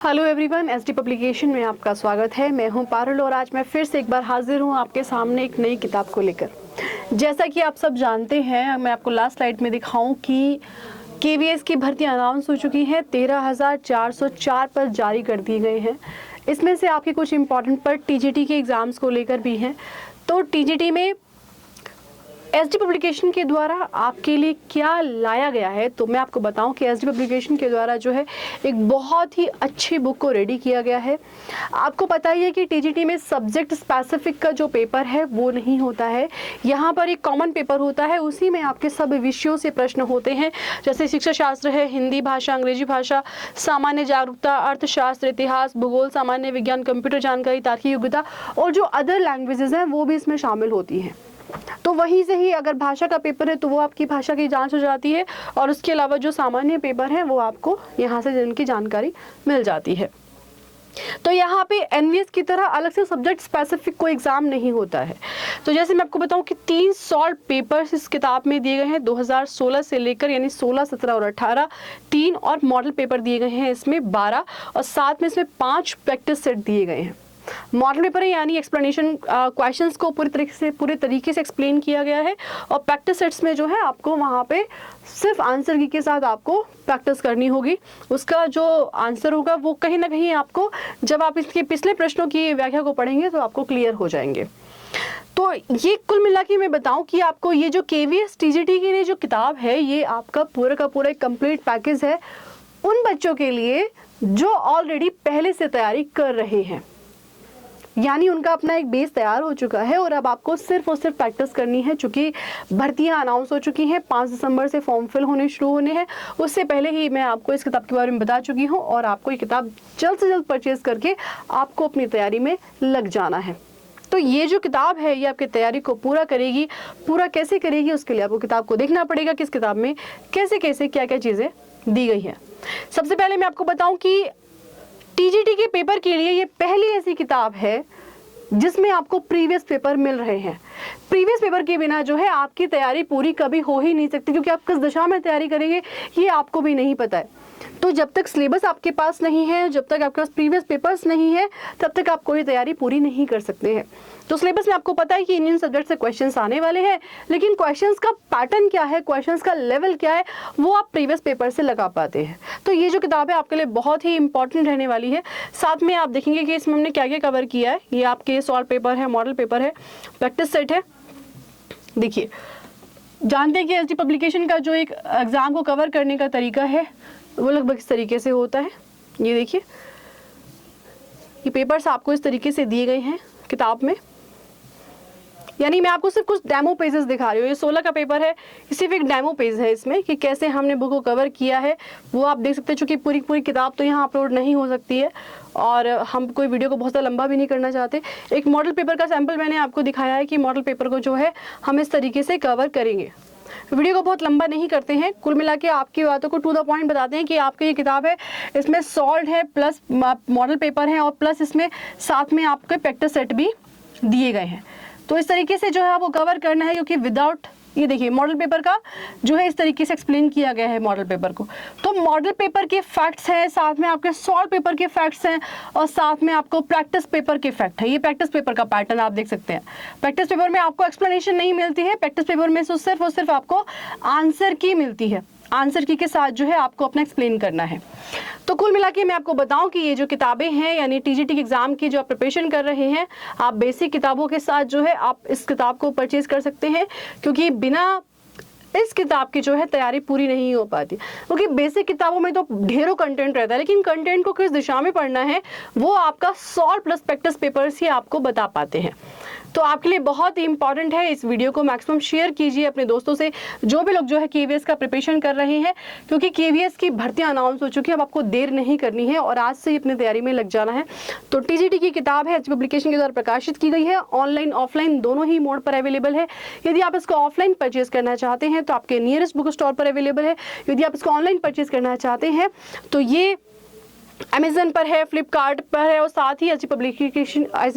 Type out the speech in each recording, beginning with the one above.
Hello everyone, SD publication में आपका स्वागत है। मैं हूं पारुल और आज मैं फिर से एक बार हाजिर हूं आपके सामने एक नई किताब को लेकर। जैसा कि आप सब जानते हैं, मैं आपको लास्ट स्लाइड में दिखाऊं कि केवीएस की भर्ती अनाउंस हो चुकी है। 13,404 पद जारी कर दिए गए हैं। इसमें से आपके कुछ इंपॉर्टेंट पद टीजीटी के एग्ज़ाम्स को लेकर भी हैं। तो टीजीटी में एसडी पब्लिकेशन के द्वारा आपके लिए क्या लाया गया है, तो मैं आपको बताऊं कि एसडी पब्लिकेशन के द्वारा जो है एक बहुत ही अच्छी बुक को रेडी किया गया है। आपको पता ही है कि टीजीटी में सब्जेक्ट स्पेसिफिक का जो पेपर है वो नहीं होता है। यहाँ पर एक कॉमन पेपर होता है, उसी में आपके सब विषयों से प्रश्न होते हैं, जैसे शिक्षा शास्त्र है, हिंदी भाषा, अंग्रेजी भाषा, सामान्य जागरूकता, अर्थशास्त्र, इतिहास, भूगोल, सामान्य विज्ञान, कंप्यूटर जानकारी, तार्किक योग्यता और जो अदर लैंग्वेजेस हैं वो भी इसमें शामिल होती हैं। तो वहीं से ही अगर भाषा का पेपर है तो वो आपकी भाषा की जांच हो जाती है और उसके अलावा जो सामान्य पेपर है वो आपको यहाँ से जिनकी जानकारी मिल जाती है। तो यहाँ पे एनवीएस की तरह अलग से सब्जेक्ट स्पेसिफिक कोई एग्जाम नहीं होता है। तो जैसे मैं आपको बताऊं कि 3 सॉल्व पेपर्स इस किताब में दिए गए हैं 2016 से लेकर, यानी 16, 17 और 18, 3 और मॉडल पेपर दिए गए हैं इसमें 12 और साथ में इसमें 5 प्रैक्टिस सेट दिए गए हैं। मॉडल पेपर है यानी एक्सप्लेनेशन क्वेश्चंस को पूरे तरीके से एक्सप्लेन किया गया है और प्रैक्टिस सेट्स में जो है आपको वहाँ पे सिर्फ आंसर की के साथ आपको प्रैक्टिस करनी होगी। उसका जो आंसर होगा वो कहीं ना कहीं आपको, जब आप इसके पिछले प्रश्नों की व्याख्या को पढ़ेंगे तो आपको क्लियर हो जाएंगे। तो ये कुल मिला के मैं बताऊं कि आपको ये जो केवीएस टीजीटी की लिए जो किताब है ये आपका पूरा का पूरा एक कंप्लीट पैकेज है उन बच्चों के लिए जो ऑलरेडी पहले से तैयारी कर रहे हैं, यानी उनका अपना एक बेस तैयार हो चुका है और अब आपको सिर्फ और सिर्फ प्रैक्टिस करनी है। चूंकि भर्तियां अनाउंस हो चुकी हैं, 5 दिसंबर से फॉर्म फिल होने शुरू होने हैं, उससे पहले ही मैं आपको इस किताब के बारे में बता चुकी हूं और आपको ये किताब जल्द से जल्द परचेज करके आपको अपनी तैयारी में लग जाना है। तो ये जो किताब है ये आपकी तैयारी को पूरा करेगी। पूरा कैसे करेगी उसके लिए आपको किताब को देखना पड़ेगा कि इस किताब में कैसे कैसे क्या क्या चीज़ें दी गई हैं। सबसे पहले मैं आपको बताऊं कि टीजीटी के पेपर के लिए ये पहली ऐसी किताब है जिसमें आपको प्रीवियस पेपर मिल रहे हैं। प्रीवियस पेपर के बिना जो है आपकी तैयारी पूरी कभी हो ही नहीं सकती, क्योंकि आप किस दिशा में तैयारी करेंगे ये आपको भी नहीं पता है। तो जब तक सिलेबस आपके पास नहीं है, जब तक आपके पास प्रीवियस पेपर्स नहीं है, तब तक आप कोई तैयारी पूरी नहीं कर सकते हैं। तो सिलेबस में आपको पता है कि इन सब्जेक्ट से क्वेश्चंस आने वाले हैं, लेकिन क्वेश्चंस का पैटर्न क्या है, क्वेश्चंस का लेवल क्या है, वो आप प्रीवियस पेपर से लगा पाते हैं। तो ये जो किताब है आपके लिए बहुत ही इंपॉर्टेंट रहने वाली है। साथ में आप देखेंगे कि इसमें हमने क्या क्या कवर किया है। ये आपके सॉल्व पेपर है, मॉडल पेपर है, प्रैक्टिस सेट है। देखिए, जानते हैं कि एसडी पब्लिकेशन का जो एक एग्जाम को कवर करने का तरीका है वो लगभग इस तरीके से होता है। ये देखिए, ये पेपर्स आपको इस तरीके से दिए गए हैं किताब में, यानी मैं आपको सिर्फ कुछ डेमो पेजेस दिखा रही हूँ। ये 16 का पेपर है, सिर्फ एक डेमो पेज है इसमें कि कैसे हमने बुक को कवर किया है वो आप देख सकते हैं। चूँकि पूरी पूरी किताब तो यहाँ अपलोड नहीं हो सकती है और हम कोई वीडियो को बहुत ज़्यादा लंबा भी नहीं करना चाहते। एक मॉडल पेपर का सैंपल मैंने आपको दिखाया है कि मॉडल पेपर को जो है हम इस तरीके से कवर करेंगे। वीडियो को बहुत लंबा नहीं करते हैं, कुल मिला के आपकी बातों को टू द पॉइंट बताते हैं कि आपकी ये किताब है, इसमें सॉल्व है प्लस मॉडल पेपर है और प्लस इसमें साथ में आपके प्रैक्टिस सेट भी दिए गए हैं। तो इस तरीके से जो है आपको कवर करना है, क्योंकि विदाउट, ये देखिए मॉडल पेपर का जो है इस तरीके से एक्सप्लेन किया गया है मॉडल पेपर को। तो मॉडल पेपर के फैक्ट्स हैं, साथ में आपके सॉल्व पेपर के फैक्ट्स हैं और साथ में आपको प्रैक्टिस पेपर के फैक्ट है। ये प्रैक्टिस पेपर का पैटर्न आप देख सकते हैं। प्रैक्टिस पेपर में आपको एक्सप्लेनेशन नहीं मिलती है, प्रैक्टिस पेपर में सिर्फ और सिर्फ आपको आंसर की मिलती है। आंसर की के साथ जो है आपको अपना एक्सप्लेन करना है। तो कुल मिला के मैं आपको बताऊं कि ये जो किताबें हैं, यानी टीजीटी के एग्जाम की जो आप प्रिपरेशन कर रहे हैं, आप बेसिक किताबों के साथ जो है आप इस किताब को परचेज कर सकते हैं, क्योंकि बिना इस किताब की जो है तैयारी पूरी नहीं हो पाती। क्योंकि बेसिक किताबों में तो ढेरों कंटेंट रहता है, लेकिन कंटेंट को किस दिशा में पढ़ना है वो आपका सॉल्व प्लस प्रैक्टिस पेपर्स ही आपको बता पाते हैं। तो आपके लिए बहुत ही इंपॉर्टेंट है। इस वीडियो को मैक्सिमम शेयर कीजिए अपने दोस्तों से, जो भी लोग जो है केवीएस का प्रिपरेशन कर रहे हैं, क्योंकि केवीएस की भर्तियां अनाउंस हो चुकी है। अब आपको देर नहीं करनी है और आज से ही अपनी तैयारी में लग जाना है। तो टीजीटी की किताब है, एसडी पब्लिकेशन के द्वारा प्रकाशित की गई है, ऑनलाइन ऑफलाइन दोनों ही मोड पर अवेलेबल है। यदि आप इसको ऑफलाइन परचेज करना चाहते हैं तो आपके नियरेस्ट बुक स्टोर पर अवेलेबल है। यदि आप इसको ऑनलाइन परचेज करना चाहते हैं तो ये अमेजन पर है, फ्लिपकार्ट पर है और साथ ही एसडी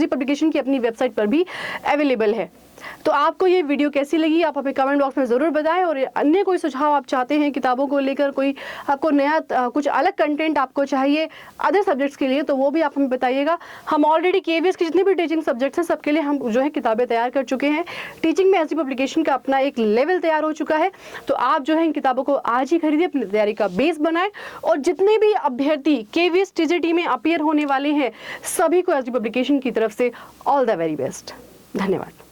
पब्लिकेशन की अपनी वेबसाइट पर भी अवेलेबल है। तो आपको ये वीडियो कैसी लगी आप हमें कमेंट बॉक्स में ज़रूर बताएं, और अन्य कोई सुझाव आप चाहते हैं किताबों को लेकर, कोई आपको नया कुछ अलग कंटेंट आपको चाहिए अदर सब्जेक्ट्स के लिए, तो वो भी आप हमें बताइएगा। हम ऑलरेडी केवीएस के जितने भी टीचिंग सब्जेक्ट्स हैं सबके लिए हम जो है किताबें तैयार कर चुके हैं। टीचिंग में एसडी पब्लिकेशन का अपना एक लेवल तैयार हो चुका है, तो आप जो है इन किताबों को आज ही खरीदिए, अपनी तैयारी का बेस बनाएं। और जितने भी अभ्यर्थी केवीएस टीजीटी में अपीयर होने वाले हैं सभी को एसडी पब्लिकेशन की तरफ से ऑल द वेरी बेस्ट। धन्यवाद।